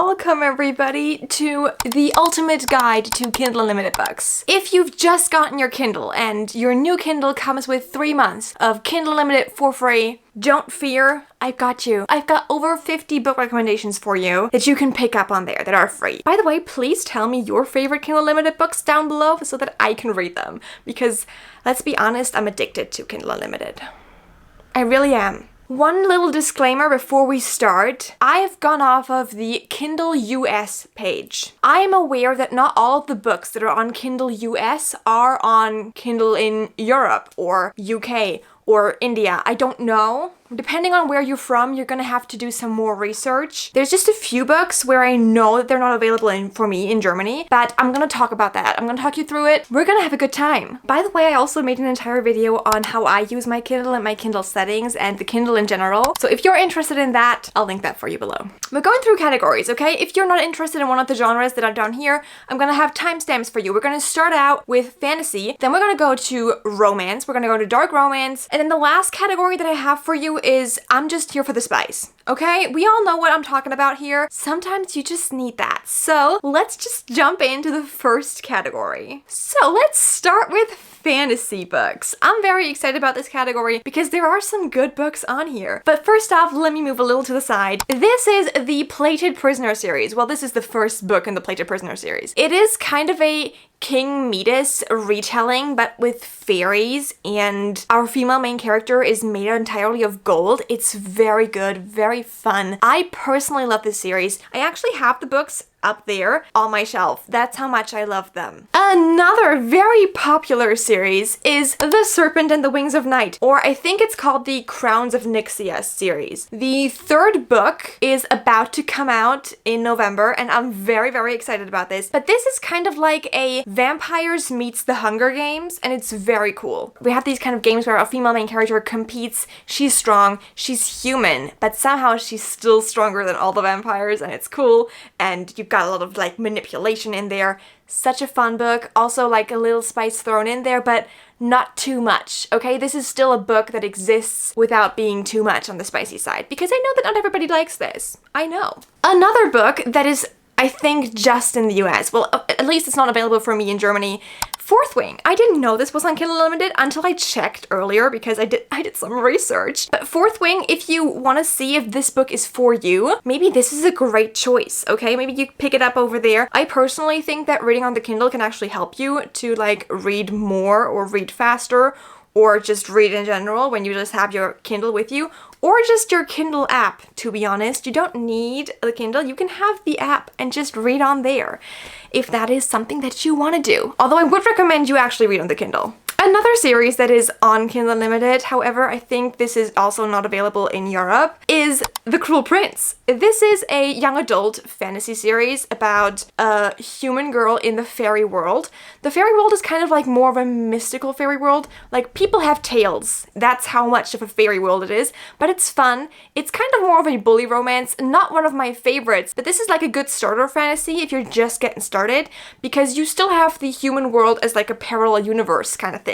welcome everybody to the ultimate guide to Kindle Unlimited books. If you've just gotten your Kindle and your new Kindle comes with 3 months of Kindle Unlimited for free, don't fear, I've got you. I've got over 50 book recommendations for you that you can pick up on there that are free. By the way, please tell me your favorite Kindle Unlimited books down below so that I can read them. Because, let's be honest, I'm addicted to Kindle Unlimited. I really am. One little disclaimer before we start. I've gone off of the Kindle US page. I am aware that not all of the books that are on Kindle US are on Kindle in Europe or UK or India. I don't know. Depending on where you're from, you're gonna have to do some more research. There's just a few books where I know that they're not available for me in Germany, but I'm gonna talk about that. I'm gonna talk you through it. We're gonna have a good time. By the way, I also made an entire video on how I use my Kindle and my Kindle settings and the Kindle in general. So if you're interested in that, I'll link that for you below. We're going through categories, okay? If you're not interested in one of the genres that are down here, I'm gonna have timestamps for you. We're gonna start out with fantasy, then we're gonna go to romance, we're gonna go to dark romance, and then the last category that I have for you is I'm just here for the spice, okay? We all know what I'm talking about here. Sometimes you just need that. So let's just jump into the first category. So let's start with fantasy books. I'm very excited about this category because there are some good books on here. But first off, let me move a little to the side. This is the Plated Prisoner series. Well, this is the first book in the Plated Prisoner series. It is kind of a King Midas retelling, but with fairies, and our female main character is made entirely of gold. It's very good, very fun. I personally love this series. I actually have the books up there on my shelf. That's how much I love them. Another very popular series is The Serpent and the Wings of Night, or I think it's called the Crowns of Nyxia series. The third book is about to come out in November, and I'm very, very excited about this. But this is kind of like a Vampires meets the Hunger Games, and it's very cool. We have these kind of games where a female main character competes. She's strong, she's human, but somehow she's still stronger than all the vampires, and it's cool, and you've got a lot of like manipulation in there. Such a fun book. Also like a little spice thrown in there, but not too much, okay? This is still a book that exists without being too much on the spicy side, because I know that not everybody likes this. I know. Another book that is, I think, just in the US. Well, at least it's not available for me in Germany. Fourth Wing. I didn't know this was on Kindle Unlimited until I checked earlier because I did some research. But Fourth Wing, if you want to see if this book is for you, maybe this is a great choice, okay? Maybe you pick it up over there. I personally think that reading on the Kindle can actually help you to like read more or read faster, or just read in general when you just have your Kindle with you, or just your Kindle app, to be honest. You don't need the Kindle, you can have the app and just read on there, if that is something that you want to do. Although I would recommend you actually read on the Kindle. Another series that is on Kindle Unlimited, however, I think this is also not available in Europe, is The Cruel Prince. This is a young adult fantasy series about a human girl in the fairy world. The fairy world is kind of like more of a mystical fairy world. Like, people have tails. That's how much of a fairy world it is. But it's fun. It's kind of more of a bully romance. Not one of my favorites, but this is like a good starter fantasy if you're just getting started, because you still have the human world as like a parallel universe kind of thing.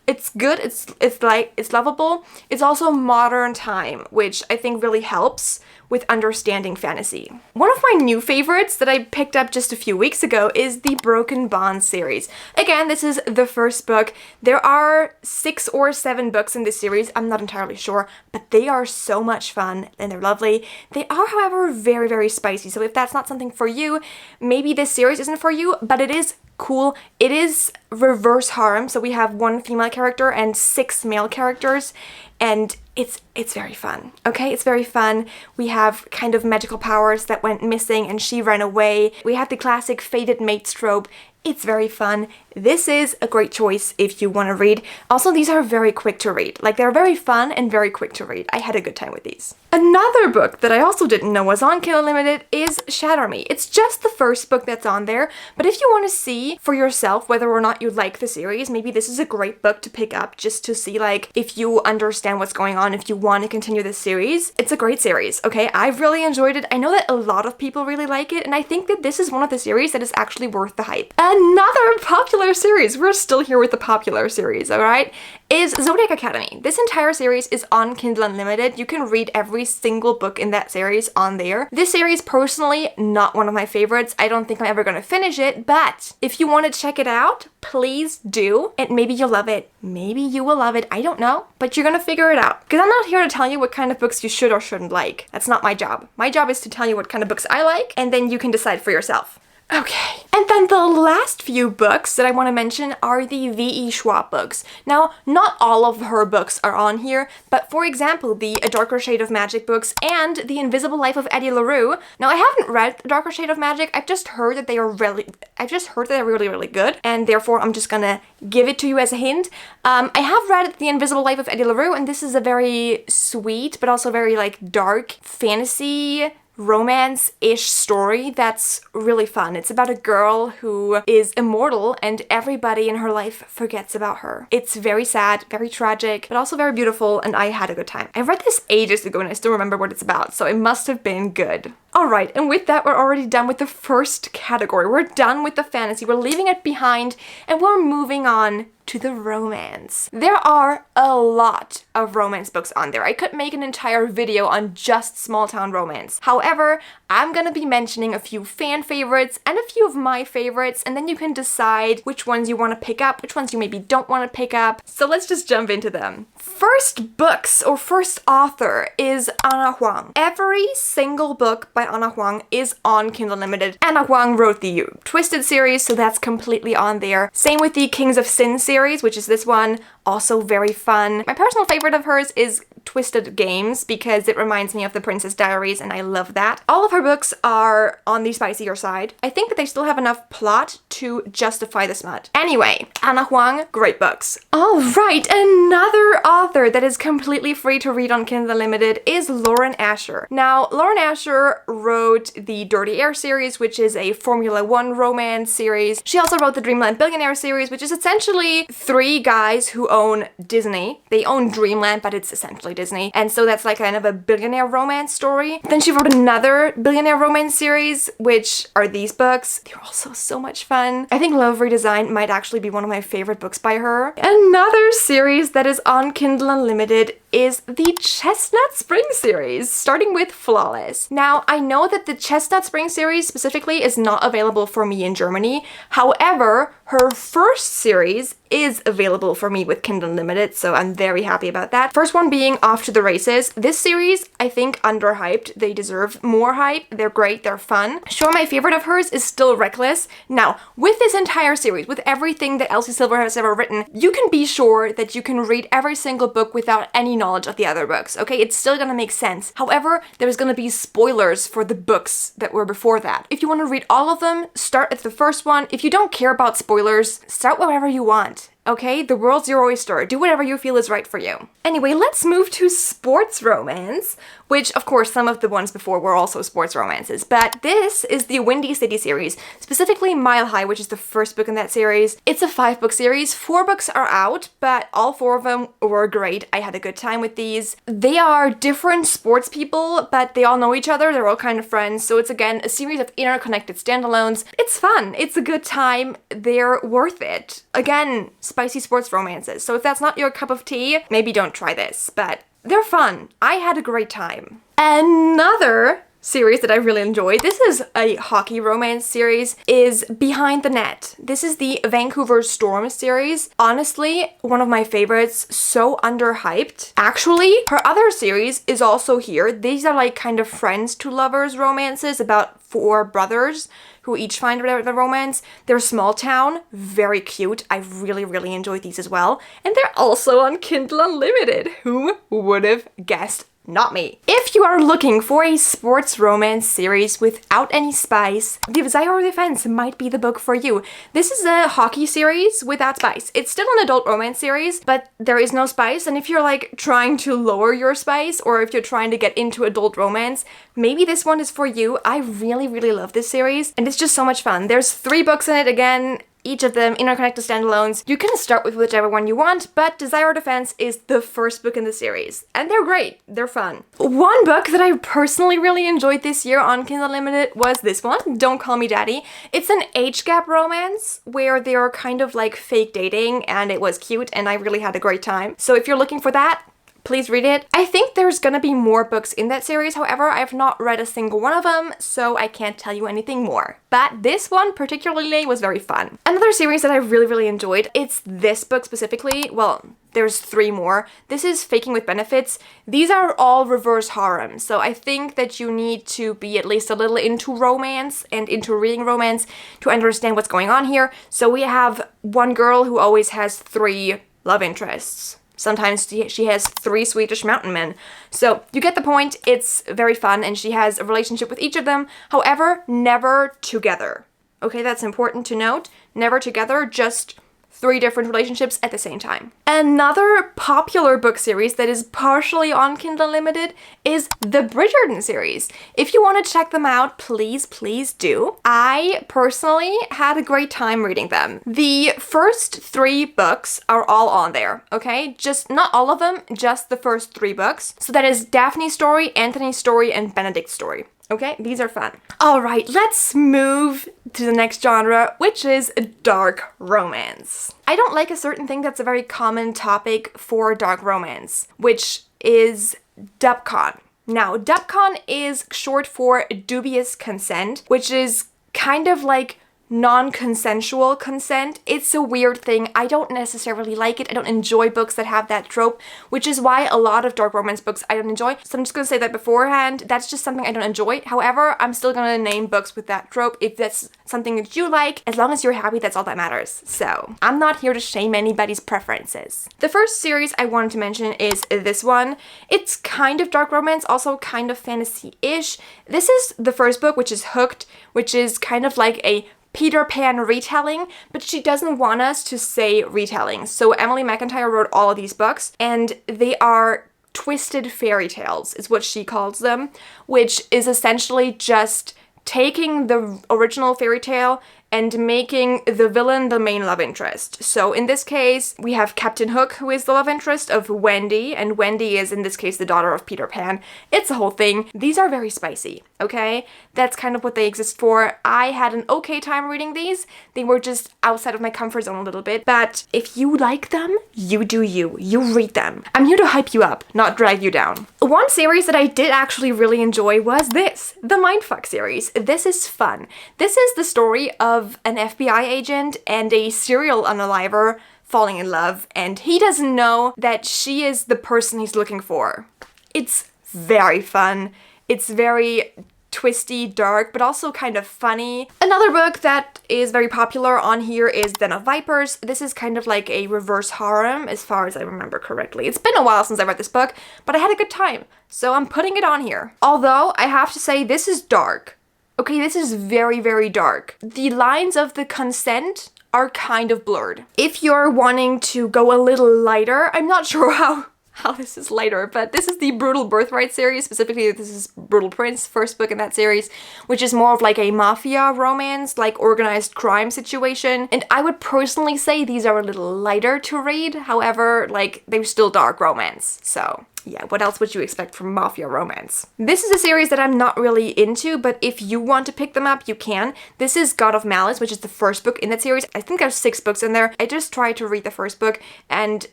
It's good, it's lovable. It's also modern time, which I think really helps with understanding fantasy. One of my new favorites that I picked up just a few weeks ago is the Broken Bond series. Again, this is the first book. There are 6 or 7 books in this series, I'm not entirely sure, but they are so much fun and they're lovely. They are, however, very, very spicy, so if that's not something for you, maybe this series isn't for you, but it is cool. It is reverse harem, so we have 1 female character and 6 male characters, and it's very fun, okay? It's very fun. We have kind of magical powers that went missing and she ran away. We have the classic fated mates trope. It's very fun. This is a great choice if you want to read. Also, these are very quick to read. Like, they're very fun and very quick to read. I had a good time with these. Another book that I also didn't know was on Kindle Unlimited is Shatter Me. It's just the first book that's on there, but if you want to see for yourself whether or not you like the series, maybe this is a great book to pick up just to see, like, if you understand what's going on, if you want to continue this series. It's a great series, okay? I've really enjoyed it. I know that a lot of people really like it, and I think that this is one of the series that is actually worth the hype. Another popular series, we're still here with the popular series, alright, is Zodiac Academy. This entire series is on Kindle Unlimited. You can read every single book in that series on there. This series, personally, not one of my favorites. I don't think I'm ever gonna finish it, but if you want to check it out, please do, and maybe you'll love it. Maybe you will love it, I don't know, but you're gonna figure it out. Because I'm not here to tell you what kind of books you should or shouldn't like. That's not my job. My job is to tell you what kind of books I like, and then you can decide for yourself. Okay, and then the last few books that I want to mention are the V.E. Schwab books. Now, not all of her books are on here, but for example, the A Darker Shade of Magic books and The Invisible Life of Eddie LaRue. Now, I haven't read A Darker Shade of Magic. I've just heard that they're really, really good, and therefore I'm just gonna give it to you as a hint. I have read The Invisible Life of Eddie LaRue, and this is a very sweet, but also very like dark fantasy romance-ish story that's really fun. It's about a girl who is immortal and everybody in her life forgets about her. It's very sad, very tragic, but also very beautiful, and I had a good time. I read this ages ago and I still remember what it's about, so it must have been good. Alright, and with that, we're already done with the first category. We're done with the fantasy, we're leaving it behind, and we're moving on to the romance. There are a lot of romance books on there. I could make an entire video on just small town romance. However, I'm gonna be mentioning a few fan favorites and a few of my favorites, and then you can decide which ones you want to pick up, which ones you maybe don't want to pick up. So let's just jump into them. First books, or first author, is Ana Huang. Every single book by Ana Huang is on Kindle Unlimited. Ana Huang wrote the Twisted series, so that's completely on there. Same with the Kings of Sin series, which is this one, also very fun. My personal favorite of hers is Twisted Games because it reminds me of The Princess Diaries, and I love that. All of her books are on the spicier side. I think that they still have enough plot to justify the smut. Anyway, Ana Huang, great books. Alright, another author that is completely free to read on Kindle Unlimited is Lauren Asher. Now, Lauren Asher wrote the Dirty Air series, which is a Formula One romance series. She also wrote the Dreamland Billionaire series, which is essentially three guys who own Disney. They own Dreamland, but it's essentially Disney, and so that's like kind of a billionaire romance story. Then she wrote another billionaire romance series, which are these books. They're also so much fun. I think Love Redesigned might actually be one of my favorite books by her. Another series that is on Kindle Unlimited is the Chestnut Spring series, starting with Flawless. Now, I know that the Chestnut Spring series specifically is not available for me in Germany. However, her first series is available for me with Kindle Unlimited, so I'm very happy about that. First one being Off to the Races. This series, I think, underhyped. They deserve more hype. They're great, they're fun. Sure, my favorite of hers is still Reckless. Now, with this entire series, with everything that Elsie Silver has ever written, you can be sure that you can read every single book without any knowledge of the other books, okay? It's still gonna make sense. However, there's gonna be spoilers for the books that were before that. If you want to read all of them, start at the first one. If you don't care about spoilers, start wherever you want. Okay, the world's your oyster. Do whatever you feel is right for you. Anyway, let's move to sports romance, which, of course, some of the ones before were also sports romances, but this is the Windy City series, specifically Mile High, which is the first book in that series. It's a 5-book series. 4 books are out, but all 4 of them were great. I had a good time with these. They are different sports people, but they all know each other. They're all kind of friends, so it's, again, a series of interconnected standalones. It's fun. It's a good time. They're worth it. Again, spicy sports romances. So if that's not your cup of tea, maybe don't try this, but they're fun. I had a great time. Another series that I really enjoyed, this is a hockey romance series, is Behind the Net. This is the Vancouver Storm series. Honestly, one of my favorites, so underhyped. Actually, her other series is also here. These are like kind of friends to lovers romances about 4 brothers who each find the romance. They're small town, very cute. I really, really enjoyed these as well. And they're also on Kindle Unlimited. Who would have guessed? Not me. If you are looking for a sports romance series without any spice, The Desire or Defense might be the book for you. This is a hockey series without spice. It's still an adult romance series, but there is no spice, and if you're like trying to lower your spice, or if you're trying to get into adult romance, maybe this one is for you. I really, really love this series, and it's just so much fun. There's 3 books in it again. each of them interconnected standalones. You can start with whichever one you want, but Desire or Defense is the first book in the series. And they're great. They're fun. One book that I personally really enjoyed this year on Kindle Unlimited was this one, Don't Call Me Daddy. It's an age gap romance where they are kind of like fake dating, and it was cute and I really had a great time. So if you're looking for that, please read it. I think there's gonna be more books in that series, however, I've not read a single one of them, so I can't tell you anything more. But this one particularly was very fun. Another series that I really enjoyed, it's this book specifically, well, there's 3 more. This is Faking with Benefits. These are all reverse harem, so I think that you need to be at least a little into romance and into reading romance to understand what's going on here. So we have one girl who always has 3 love interests. Sometimes she has 3 Swedish mountain men. So you get the point, it's very fun, and she has a relationship with each of them. However, never together. Okay, that's important to note. Never together, just 3 different relationships at the same time. Another popular book series that is partially on Kindle Unlimited is the Bridgerton series. If you want to check them out, please do. I personally had a great time reading them. The first 3 books are all on there, okay? Just not all of them, just the first 3 books. So that is Daphne's story, Anthony's story, and Benedict's story. Okay, these are fun. All right, let's move to the next genre, which is dark romance. I don't like a certain thing that's a very common topic for dark romance, which is dubcon. Now, dubcon is short for dubious consent, which is kind of like non-consensual consent. It's a weird thing. I don't necessarily like it. I don't enjoy books that have that trope, which is why a lot of dark romance books I don't enjoy. So I'm just gonna say that beforehand. That's just something I don't enjoy. However, I'm still gonna name books with that trope if that's something that you like. As long as you're happy, that's all that matters. So I'm not here to shame anybody's preferences. The first series I wanted to mention is this one. It's kind of dark romance, also kind of fantasy-ish. This is the first book, which is Hooked, which is kind of like a Peter Pan retelling, but she doesn't want us to say retelling. So Emily McIntyre wrote all of these books, and they are twisted fairy tales, is what she calls them, which is essentially just taking the original fairy tale and making the villain the main love interest. So in this case, we have Captain Hook, who is the love interest of Wendy, and Wendy is, in this case, the daughter of Peter Pan. It's a whole thing. These are very spicy, okay? That's kind of what they exist for. I had an okay time reading these. They were just outside of my comfort zone a little bit, but if you like them, you do you. You read them. I'm here to hype you up, not drag you down. One series that I did actually really enjoy was this, the Mindfuck series. This is fun. This is the story of an FBI agent and a serial unaliver falling in love, and he doesn't know that she is the person he's looking for. It's very fun. It's very twisty, dark, but also kind of funny. Another book that is very popular on here is Den of Vipers. This is kind of like a reverse harem, as far as I remember correctly. It's been a while since I read this book, but I had a good time, so I'm putting it on here. Although, I have to say, this is dark. Okay, this is very dark. The lines of the consent are kind of blurred. If you're wanting to go a little lighter, I'm not sure how this is lighter, but this is the Brutal Birthright series. Specifically, this is Brutal Prince, first book in that series, which is more of like a mafia romance, like organized crime situation. And I would personally say these are a little lighter to read. However, like, they're still dark romance, so yeah, what else would you expect from mafia romance? This is a series that I'm not really into, but if you want to pick them up, you can. This is God of Malice, which is the first book in that series. I think there's 6 books in there. I just tried to read the first book, and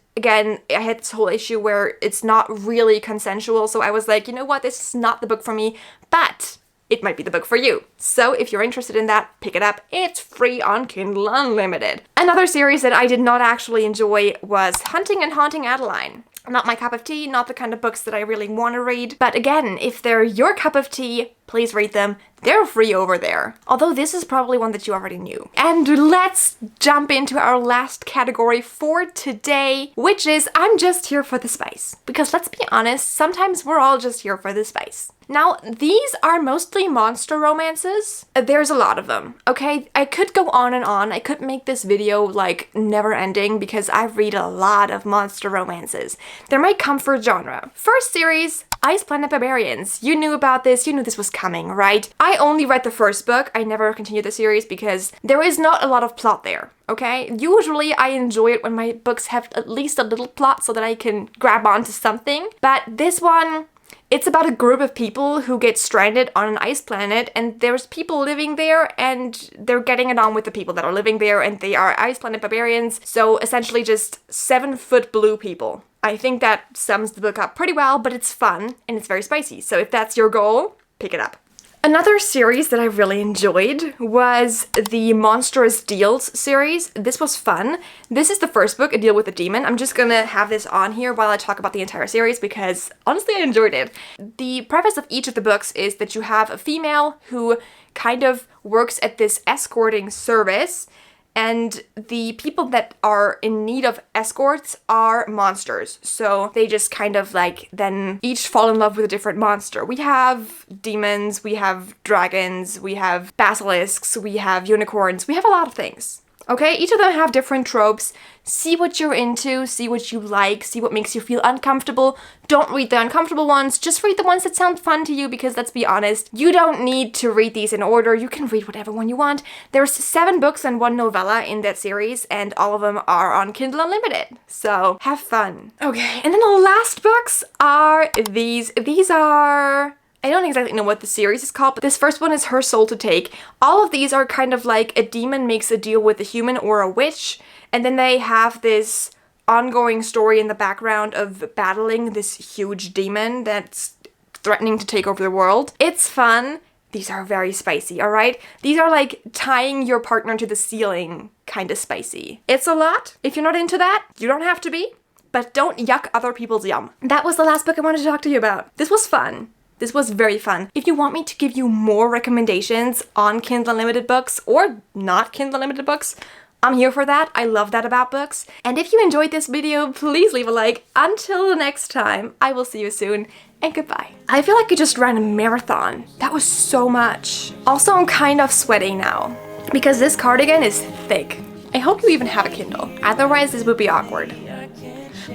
again, I had this whole issue where it's not really consensual, so I was like, you know what, this is not the book for me, but it might be the book for you. So if you're interested in that, pick it up. It's free on Kindle Unlimited. Another series that I did not actually enjoy was Hunting and Haunting Adeline. Not my cup of tea, not the kind of books that I really want to read. But again, if they're your cup of tea, please read them. They're free over there. Although this is probably one that you already knew. And let's jump into our last category for today, which is I'm just here for the spice. Because let's be honest, sometimes we're all just here for the spice. Now, these are mostly monster romances. There's a lot of them, okay? I could go on and on. I could make this video like never ending because I read a lot of monster romances. They're my comfort genre. First series, Ice Planet Barbarians. You knew about this, you knew this was coming, right? I only read the first book. I never continued the series because there is not a lot of plot there, okay? Usually I enjoy it when my books have at least a little plot so that I can grab onto something. But this one, it's about a group of people who get stranded on an ice planet, and there's people living there, and they're getting it on with the people that are living there, and they are Ice Planet Barbarians, so essentially just 7-foot blue people. I think that sums the book up pretty well, but it's fun, and it's very spicy, so if that's your goal, pick it up. Another series that I really enjoyed was the Monstrous Deals series. This was fun. This is the first book, A Deal with a Demon. I'm just gonna have this on here while I talk about the entire series because honestly I enjoyed it. The preface of each of the books is that you have a female who kind of works at this escorting service, and the people that are in need of escorts are monsters. So they just kind of like then each fall in love with a different monster. We have demons, we have dragons, we have basilisks, we have unicorns, we have a lot of things. Okay, each of them have different tropes. See what you're into, see what you like, see what makes you feel uncomfortable. Don't read the uncomfortable ones, just read the ones that sound fun to you because let's be honest, you don't need to read these in order. You can read whatever one you want. There's 7 books and 1 novella in that series, and all of them are on Kindle Unlimited. So have fun. Okay, and then the last books are these. These are... I don't exactly know what the series is called, but this first one is Her Soul to Take. All of these are kind of like a demon makes a deal with a human or a witch, and then they have this ongoing story in the background of battling this huge demon that's threatening to take over the world. It's fun. These are very spicy, alright? These are like tying your partner to the ceiling kind of spicy. It's a lot. If you're not into that, you don't have to be, but don't yuck other people's yum. That was the last book I wanted to talk to you about. This was fun. This was very fun. If you want me to give you more recommendations on Kindle Unlimited books or not Kindle Unlimited books, I'm here for that. I love that about books. And if you enjoyed this video, please leave a like. Until the next time, I will see you soon, and goodbye. I feel like I just ran a marathon. That was so much. Also, I'm kind of sweating now because this cardigan is thick. I hope you even have a Kindle. Otherwise, this would be awkward.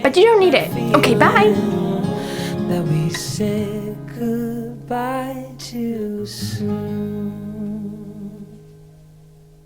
But you don't need it. Okay, bye. That we said goodbye too soon.